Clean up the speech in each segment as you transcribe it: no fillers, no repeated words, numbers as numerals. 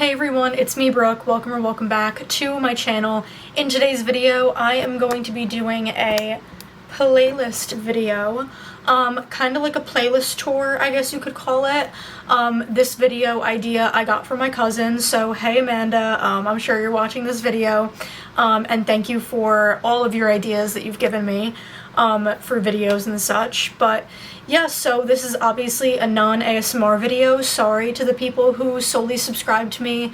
Hey everyone, it's me Brooke. Welcome or welcome back to my channel. In today's video, I am going to be doing a playlist video. Kind of like a playlist tour, I guess you could call it. This video idea I got from my cousin, so hey Amanda, I'm sure you're watching this video. And thank you for all of your ideas that you've given me for videos and such. But yeah, so this is obviously a non-ASMR video. Sorry to the people who solely subscribe to me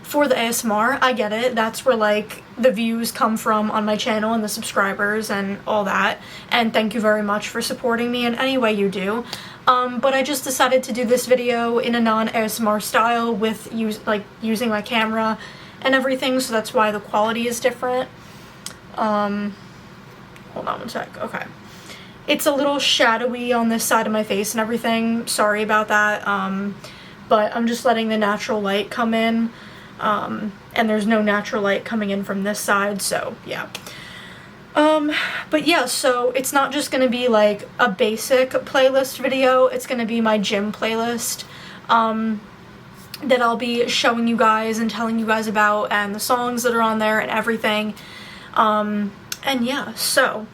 for the ASMR. I get it. That's where like the views come from on my channel and the subscribers and all that. And thank you very much for supporting me in any way you do. But I just decided to do this video in a non-ASMR style with using my camera and everything, so that's why the quality is different. Hold on one sec. Okay. It's a little shadowy on this side of my face and everything. Sorry about that. But I'm just letting the natural light come in. And there's no natural light coming in from this side, so yeah. But yeah, so it's not just gonna be like a basic playlist video. It's gonna be my gym playlist. That I'll be showing you guys and telling you guys about, and the songs that are on there and everything. And yeah, so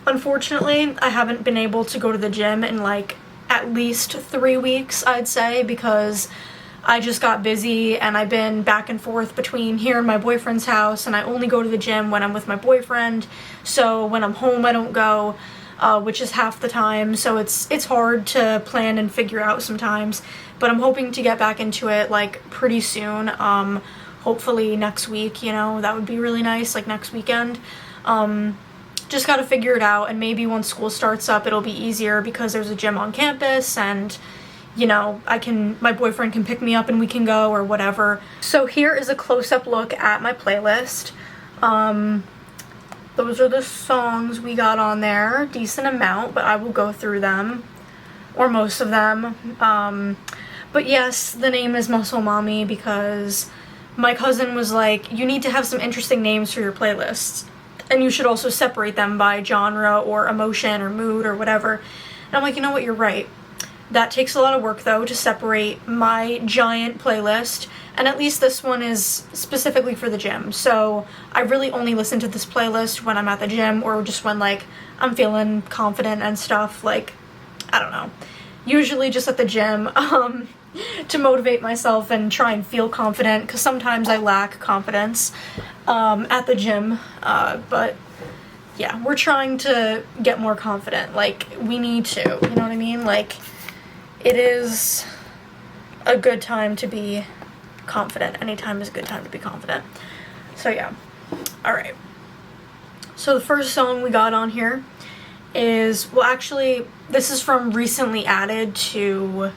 unfortunately I haven't been able to go to the gym in like at least 3 weeks, I'd say, because I just got busy and I've been back and forth between here and my boyfriend's house, and I only go to the gym when I'm with my boyfriend, so when I'm home I don't go, which is half the time, so it's hard to plan and figure out sometimes. But I'm hoping to get back into it like pretty soon, hopefully next week, you know, that would be really nice, like next weekend. Just gotta figure it out, and maybe once school starts up it'll be easier because there's a gym on campus, and you know, my boyfriend can pick me up and we can go or whatever. So here is a close-up look at my playlist. Those are the songs we got on there, decent amount, but I will go through them, or most of them. But yes, the name is Muscle Mommy because my cousin was like, you need to have some interesting names for your playlists, and you should also separate them by genre or emotion or mood or whatever. And I'm like, you know what, you're right. That takes a lot of work though, to separate my giant playlist, and at least this one is specifically for the gym. So I really only listen to this playlist when I'm at the gym, or just when like I'm feeling confident and stuff, like, I don't know, usually just at the gym, to motivate myself and try and feel confident, because sometimes I lack confidence at the gym, but yeah, we're trying to get more confident. Like, we need to, you know what I mean? Like, it is a good time to be confident. Anytime is a good time to be confident. So yeah. Alright. So the first song we got on here is, well, actually, this is from recently added to,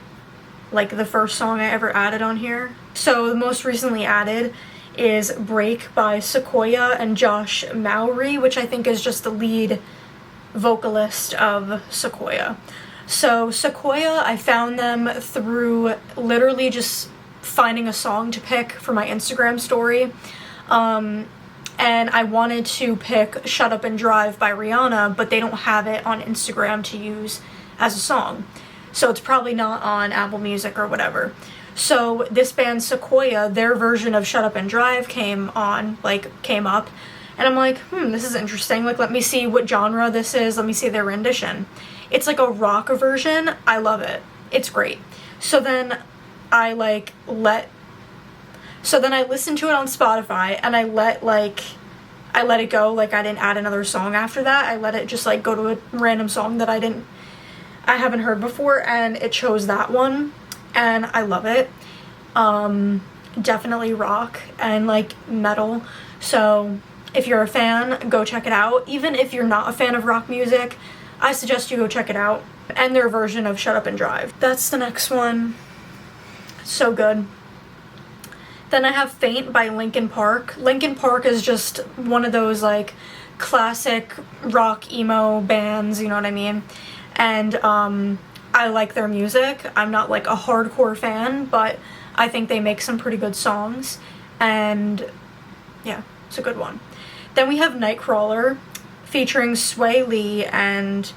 like, the first song I ever added on here. So the most recently added is Break by Sequoia and Josh Mowry, which I think is just the lead vocalist of Sequoia. So Sequoia, I found them through literally just finding a song to pick for my Instagram story. And I wanted to pick Shut Up and Drive by Rihanna, but they don't have it on Instagram to use as a song. So it's probably not on Apple Music or whatever. So this band Sequoia, their version of Shut Up and Drive came up. And I'm like, this is interesting. Like, let me see what genre this is. Let me see their rendition. It's like a rock version. I love it. It's great. So then I listened to it on Spotify, and I let it go. Like, I didn't add another song after that. I let it just like go to a random song that I haven't heard before, and it chose that one, and I love it. Definitely rock and like metal. So if you're a fan, go check it out. Even if you're not a fan of rock music, I suggest you go check it out. And their version of Shut Up and Drive. That's the next one. So good. Then I have Faint by Linkin Park. Linkin Park is just one of those like classic rock emo bands, you know what I mean? And I like their music. I'm not like a hardcore fan, but I think they make some pretty good songs. And yeah, it's a good one. Then we have Nightcrawler featuring Sway Lee and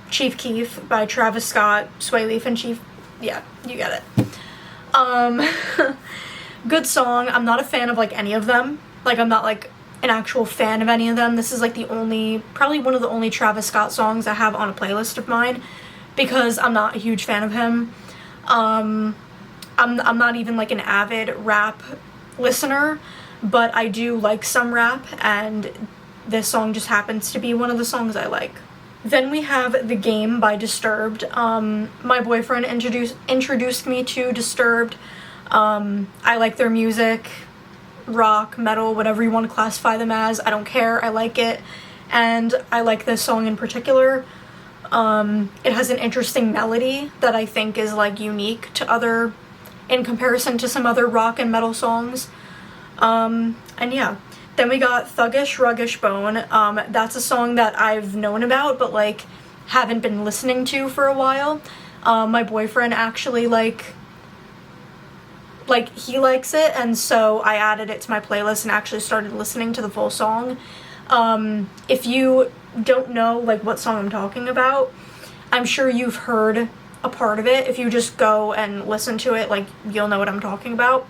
Chief Keef by Travis Scott, Sway Lee and Chief, yeah, you get it. Um, good song. I'm not a fan of like any of them. Like I'm not like an actual fan of any of them. This is like probably one of the only Travis Scott songs I have on a playlist of mine because I'm not a huge fan of him. I'm not even like an avid rap listener, but I do like some rap, and this song just happens to be one of the songs I like. Then we have The Game by Disturbed. My boyfriend introduced me to Disturbed. I like their music, rock, metal, whatever you want to classify them as. I don't care. I like it. And I like this song in particular. It has an interesting melody that I think is like unique to in comparison to some other rock and metal songs. And yeah. Then we got Thuggish Ruggish Bone. That's a song that I've known about but like haven't been listening to for a while. My boyfriend actually like he likes it, and so I added it to my playlist and actually started listening to the full song. If you don't know like what song I'm talking about, I'm sure you've heard a part of it. If you just go and listen to it, like you'll know what I'm talking about.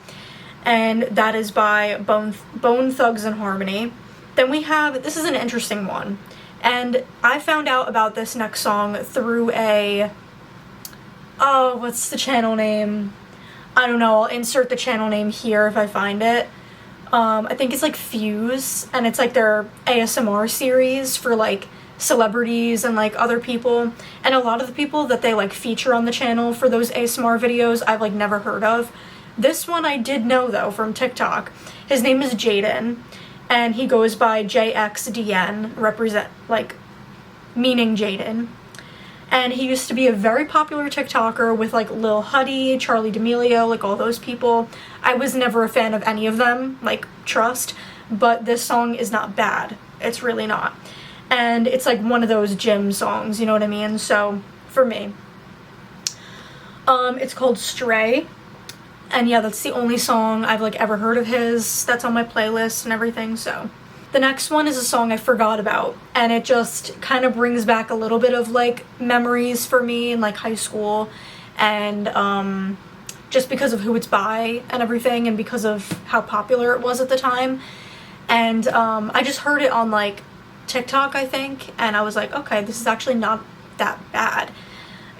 And that is by Bone Thugs and Harmony. Then we have, this is an interesting one, and I found out about this next song through what's the channel name? I don't know, I'll insert the channel name here if I find it. I think it's like Fuse, and it's like their ASMR series for like celebrities and like other people, and a lot of the people that they like feature on the channel for those ASMR videos I've like never heard of. This one I did know though from TikTok. His name is Jaden, and he goes by JXDN, meaning Jaden. And he used to be a very popular TikToker with like Lil Huddy, Charlie D'Amelio, like all those people. I was never a fan of any of them, like trust, but this song is not bad. It's really not. And it's like one of those gym songs, you know what I mean? So for me. It's called Stray. And yeah, that's the only song I've like ever heard of his that's on my playlist and everything. So the next one is a song I forgot about, and it just kind of brings back a little bit of like memories for me in like high school, and just because of who it's by and everything, and because of how popular it was at the time. And I just heard it on like TikTok, I think, and I was like, okay, this is actually not that bad.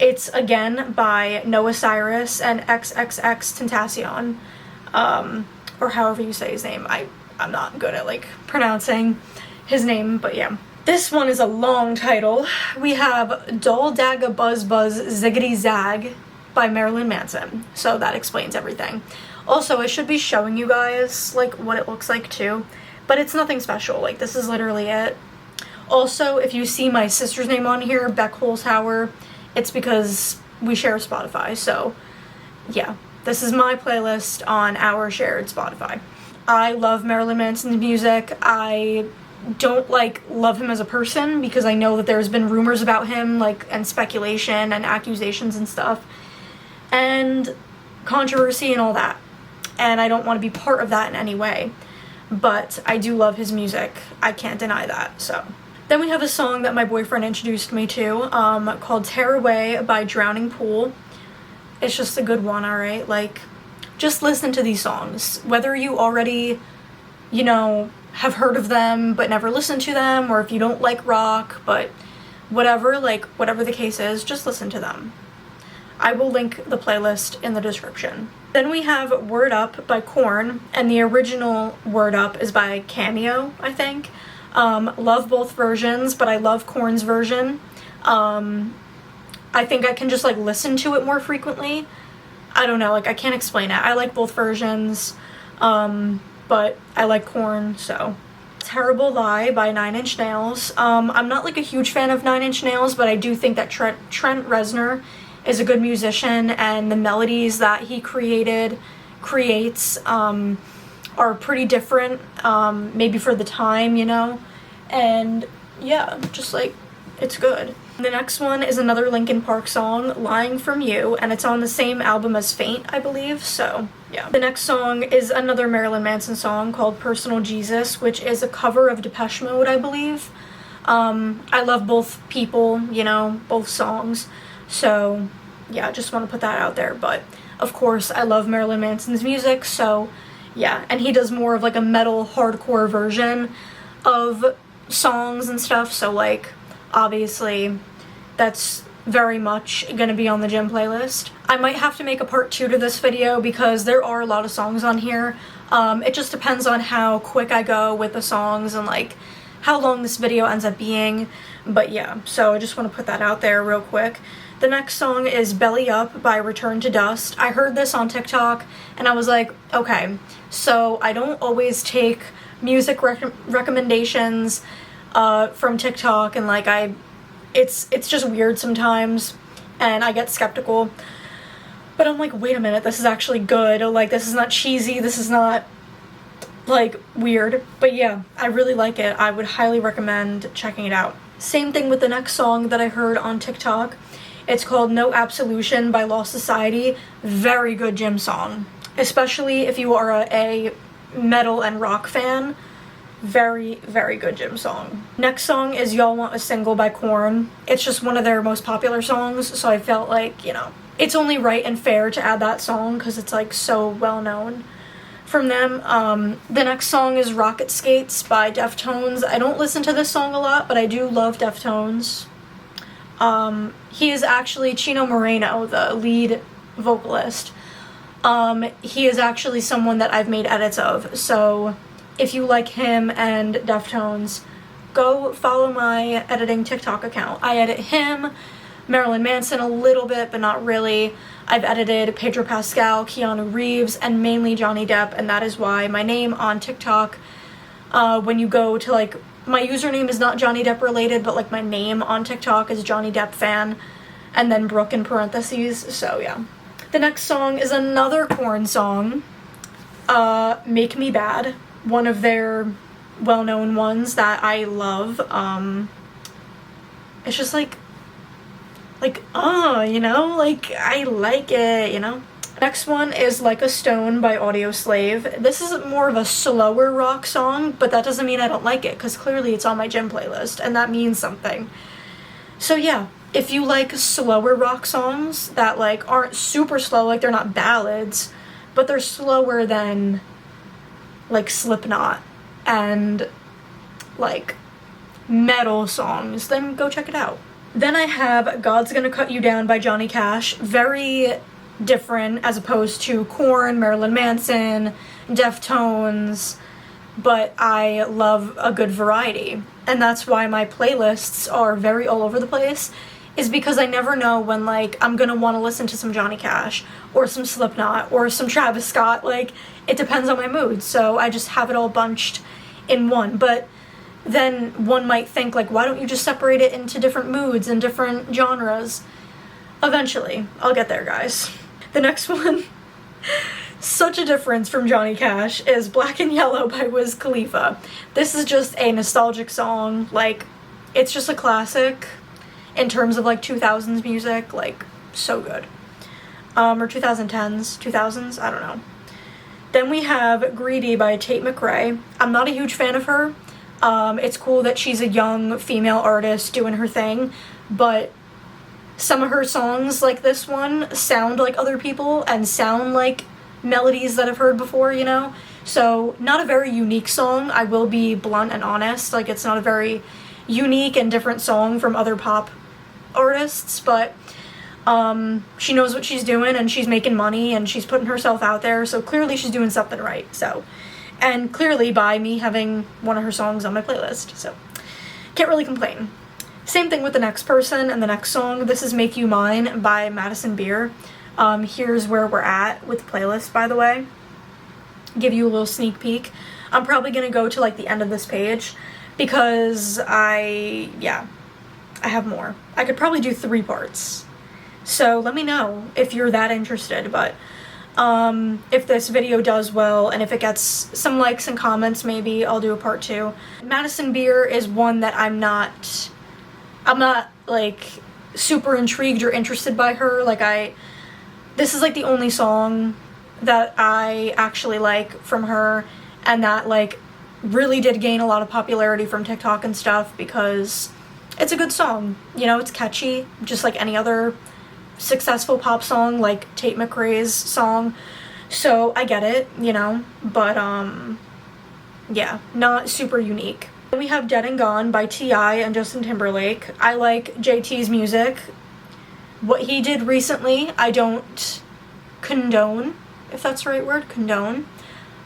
It's again by Noah Cyrus and XXXTentacion, or however you say his name. I'm not good at like pronouncing his name, but yeah. This one is a long title. We have Dull Dagga Buzz Buzz Ziggity Zag by Marilyn Manson. So that explains everything. Also, I should be showing you guys like what it looks like too, but it's nothing special. Like this is literally it. Also, if you see my sister's name on here, Beck Holzhauer, it's because we share Spotify. So yeah, this is my playlist on our shared Spotify. I love Marilyn Manson's music. I don't like love him as a person because I know that there's been rumors about him, like, and speculation and accusations and stuff and controversy and all that, and I don't want to be part of that in any way, but I do love his music. I can't deny that. So then we have a song that my boyfriend introduced me to, called Tear Away by Drowning Pool. It's just a good one, alright? Like, just listen to these songs. Whether you already, you know, have heard of them but never listened to them, or if you don't like rock, but whatever, like, whatever the case is, just listen to them. I will link the playlist in the description. Then we have Word Up by Korn, and the original Word Up is by Cameo, I think. Love both versions, but I love Korn's version. I think I can just like listen to it more frequently. I don't know, like I can't explain it. I like both versions, but I like Korn, so. Terrible Lie by 9 Inch Nails. I'm not like a huge fan of 9 Inch Nails, but I do think that Trent Reznor is a good musician, and the melodies that he creates are pretty different, maybe for the time, you know, and yeah, just like, it's good. The next one is another Linkin Park song, Lying From You, and it's on the same album as Faint, I believe, so yeah. The next song is another Marilyn Manson song called Personal Jesus, which is a cover of Depeche Mode, I believe. I love both people, you know, both songs, so yeah, just want to put that out there, but of course, I love Marilyn Manson's music, so yeah. And he does more of like a metal hardcore version of songs and stuff, so like obviously that's very much gonna be on the gym playlist. I might have to make a part 2 to this video because there are a lot of songs on here. It just depends on how quick I go with the songs and like how long this video ends up being, but yeah, so I just want to put that out there real quick. The next song is Belly Up by Return to Dust. I heard this on TikTok and I was like, okay, so I don't always take music recommendations from TikTok, and like it's just weird sometimes and I get skeptical. But I'm like, wait a minute, this is actually good. Like, this is not cheesy, this is not like weird. But yeah, I really like it. I would highly recommend checking it out. Same thing with the next song that I heard on TikTok. It's called No Absolution by Lost Society. Very good gym song, especially if you are a metal and rock fan. Very, very good gym song. Next song is Y'all Want a Single by Korn. It's just one of their most popular songs, so I felt like, you know, it's only right and fair to add that song because it's like so well known from them. The next song is Rocket Skates by Deftones. I don't listen to this song a lot, but I do love Deftones. He is actually Chino Moreno, the lead vocalist. He is actually someone that I've made edits of, so if you like him and Deftones, go follow my editing TikTok account. I edit him, Marilyn Manson a little bit, but not really. I've edited Pedro Pascal, Keanu Reeves, and mainly Johnny Depp, and that is why my name on TikTok, when you go to like, my username is not Johnny Depp related, but like my name on TikTok is Johnny Depp fan, and then Brooke in parentheses, so yeah. The next song is another Korn song, Make Me Bad, one of their well-known ones that I love. It's just like, you know, like, I like it, you know? Next one is Like a Stone by Audioslave. This is more of a slower rock song, but that doesn't mean I don't like it, because clearly it's on my gym playlist, and that means something. So yeah, if you like slower rock songs that, like, aren't super slow, like, they're not ballads, but they're slower than, like, Slipknot and, like, metal songs, then go check it out. Then I have God's Gonna Cut You Down by Johnny Cash. Very different as opposed to Korn, Marilyn Manson, Deftones, but I love a good variety. And that's why my playlists are very all over the place, is because I never know when, like, I'm gonna want to listen to some Johnny Cash or some Slipknot or some Travis Scott. Like, it depends on my mood, so I just have it all bunched in one. But then one might think, like, why don't you just separate it into different moods and different genres? Eventually, I'll get there, guys. The next one, such a difference from Johnny Cash, is Black and Yellow by Wiz Khalifa. This is just a nostalgic song. Like, it's just a classic in terms of, like, 2000s music. Like, so good. Or 2010s, 2000s, I don't know. Then we have Greedy by Tate McRae. I'm not a huge fan of her. It's cool that she's a young female artist doing her thing, but some of her songs, like this one, sound like other people and sound like melodies that I've heard before, you know? So, not a very unique song. I will be blunt and honest. Like, it's not a very unique and different song from other pop artists, but she knows what she's doing and she's making money and she's putting herself out there, so clearly she's doing something right, so. And clearly by me having one of her songs on my playlist, so can't really complain. Same thing with the next person and the next song. This is Make You Mine by Madison Beer. Here's where we're at with the playlist, by the way. Give you a little sneak peek. I'm probably gonna go to, like, the end of this page because I have more. I could probably do 3 parts. So let me know if you're that interested, but if this video does well and if it gets some likes and comments, maybe I'll do a part 2. Madison Beer is one that I'm not like super intrigued or interested by her. Like, this is like the only song that I actually like from her, and that, like, really did gain a lot of popularity from TikTok and stuff because it's a good song. You know, it's catchy, just like any other successful pop song like Tate McRae's song, so I get it, you know, but yeah, not super unique. We have Dead and Gone by T.I. and Justin Timberlake. I like JT's music. What he did recently, I don't condone, if that's the right word, condone.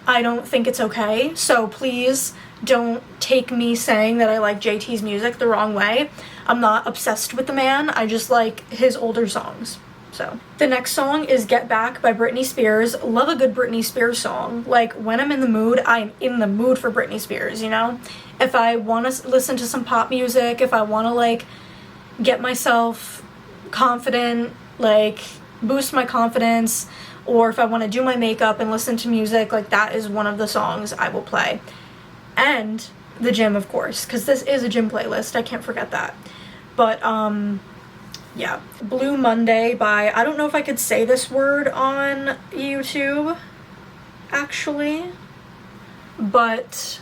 I don't think it's okay, so please don't take me saying that I like JT's music the wrong way. I'm not obsessed with the man, I just like his older songs. So, the next song is Get Back by Britney Spears. Love a good Britney Spears song. Like, when I'm in the mood, I'm in the mood for Britney Spears, you know? If I want to listen to some pop music, if I want to, like, get myself confident, like, boost my confidence, or if I want to do my makeup and listen to music, like, that is one of the songs I will play. And the gym, of course, because this is a gym playlist, I can't forget that. But, yeah. Blue Monday by, I don't know if I could say this word on YouTube, actually, but,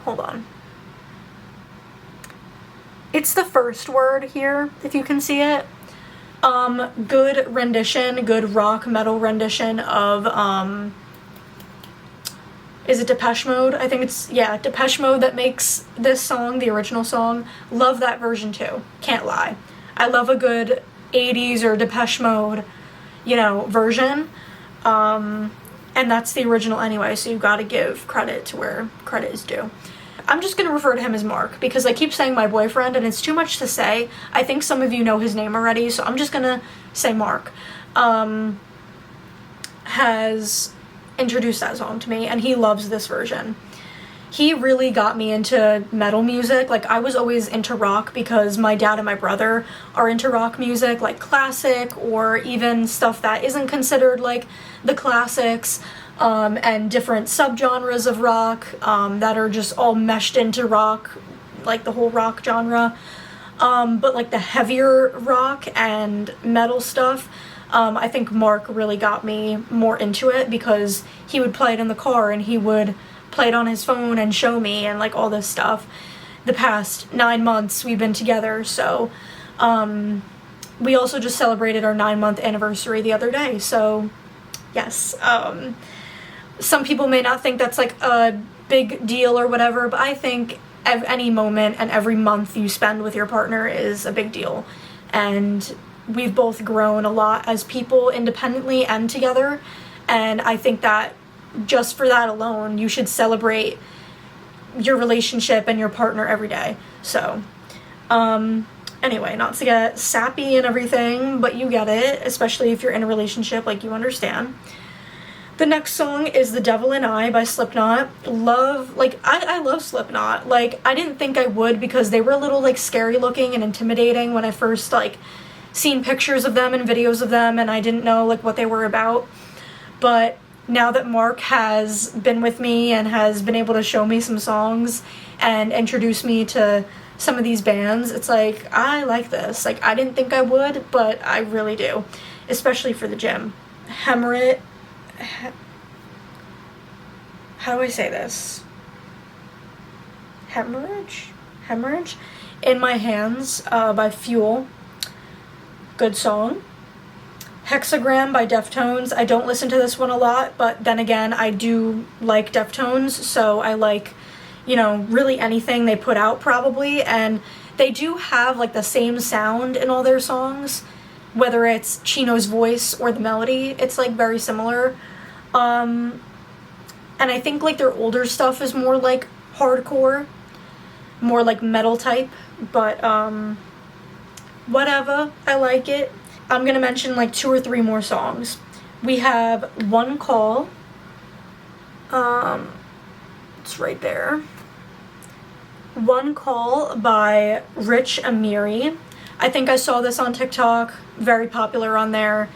hold on. It's the first word here, if you can see it. Good rendition, good rock metal rendition of, is it Depeche Mode? I think it's, yeah, Depeche Mode that makes this song, the original song. Love that version too, can't lie. I love a good 80s or Depeche Mode, you know, version. And that's the original anyway, so you gotta give credit to where credit is due. I'm just gonna refer to him as Mark because I keep saying my boyfriend and it's too much to say. I think some of you know his name already, so I'm just gonna say Mark. Has introduced that song to me and he loves this version. He really got me into metal music. Like, I was always into rock because my dad and my brother are into rock music, like classic or even stuff that isn't considered like the classics, and different subgenres of rock that are just all meshed into rock, like the whole rock genre. But like the heavier rock and metal stuff, I think Mark really got me more into it because he would play it in the car and he would play it on his phone and show me and like all this stuff. The past 9 months we've been together, so we also just celebrated our 9-month anniversary the other day, so yes. Some people may not think that's like a big deal or whatever, but I think any moment and every month you spend with your partner is a big deal, and we've both grown a lot as people independently and together, and I think that just for that alone you should celebrate your relationship and your partner every day. So anyway, not to get sappy and everything, but you get it, especially if you're in a relationship, like, you understand. The next song is The Devil and I by Slipknot. I love Slipknot. Like, I didn't think I would because they were a little like scary looking and intimidating when I first like seen pictures of them and videos of them, and I didn't know like what they were about. But now that Mark has been with me and has been able to show me some songs and introduce me to some of these bands, it's like, I like this. Like, I didn't think I would, but I really do, especially for the gym. Hemorrhage. How do I say this? Hemorrhage in My Hands by Fuel. Good song. Hexagram by Deftones. I don't listen to this one a lot, but then again, I do like Deftones, so I like, you know, really anything they put out probably, and they do have like the same sound in all their songs, whether it's Chino's voice or the melody, it's like very similar. And I think like their older stuff is more like hardcore, more like metal type, but whatever, I like it. I'm gonna mention like 2 or 3 more songs. We have One Call, it's right there. One Call by Rich Amiri. I think I saw this on TikTok, very popular on there.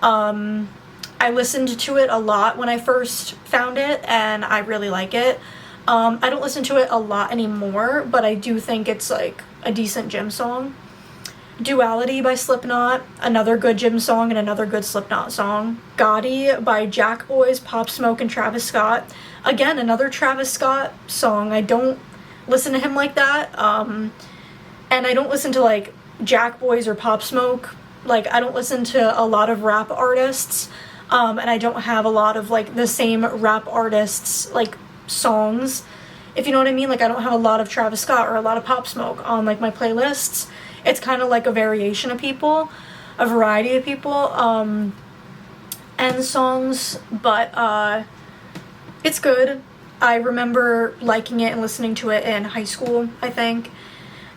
I listened to it a lot when I first found it, and I really like it. I don't listen to it a lot anymore, but I do think it's like a decent gym song. Duality by Slipknot, another good gym song and another good Slipknot song. Gotti by Jack Boys, Pop Smoke, and Travis Scott. Again, another Travis Scott song. I don't listen to him like that, and I don't listen to like Jack Boys or Pop Smoke. Like, I don't listen to a lot of rap artists, and I don't have a lot of, like, the same rap artists, like, songs, if you know what I mean. Like, I don't have a lot of Travis Scott or a lot of Pop Smoke on, like, my playlists. It's kind of like a variation of people, a variety of people, and songs, but, it's good. I remember liking it and listening to it in high school, I think.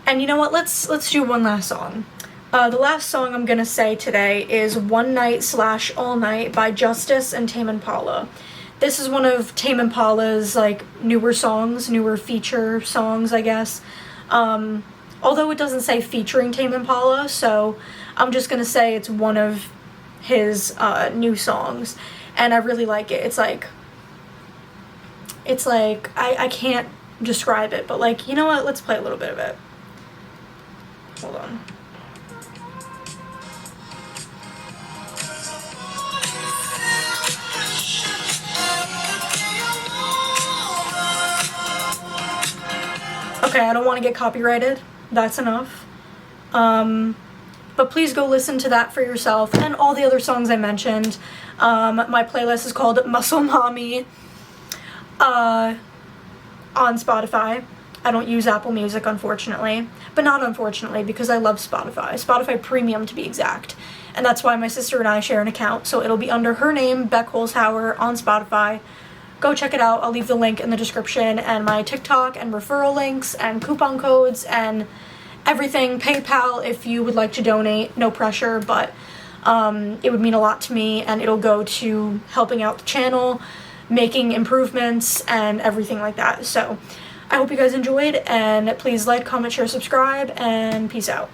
And you know what, let's do one last song. The last song I'm gonna say today is One Night / All Night by Justice and Tame Impala. This is one of Tame Impala's, like, newer songs, newer feature songs, I guess. Although it doesn't say featuring Tame Impala, so I'm just gonna say it's one of his new songs. And I really like it. It's like, I can't describe it, but, like, you know what? Let's play a little bit of it. Hold on. Okay, I don't want to get copyrighted. That's enough. But please go listen to that for yourself and all the other songs I mentioned. My playlist is called Muscle Mommy on Spotify. I don't use Apple Music, unfortunately. But not unfortunately, because I love Spotify. Spotify Premium, to be exact. And that's why my sister and I share an account. So it'll be under her name, Beck Holzhauer, on Spotify. Go check it out. I'll leave the link in the description, and my TikTok and referral links and coupon codes and everything. PayPal if you would like to donate. No pressure, but it would mean a lot to me, and it'll go to helping out the channel, making improvements, and everything like that. So I hope you guys enjoyed, and please like, comment, share, subscribe, and peace out.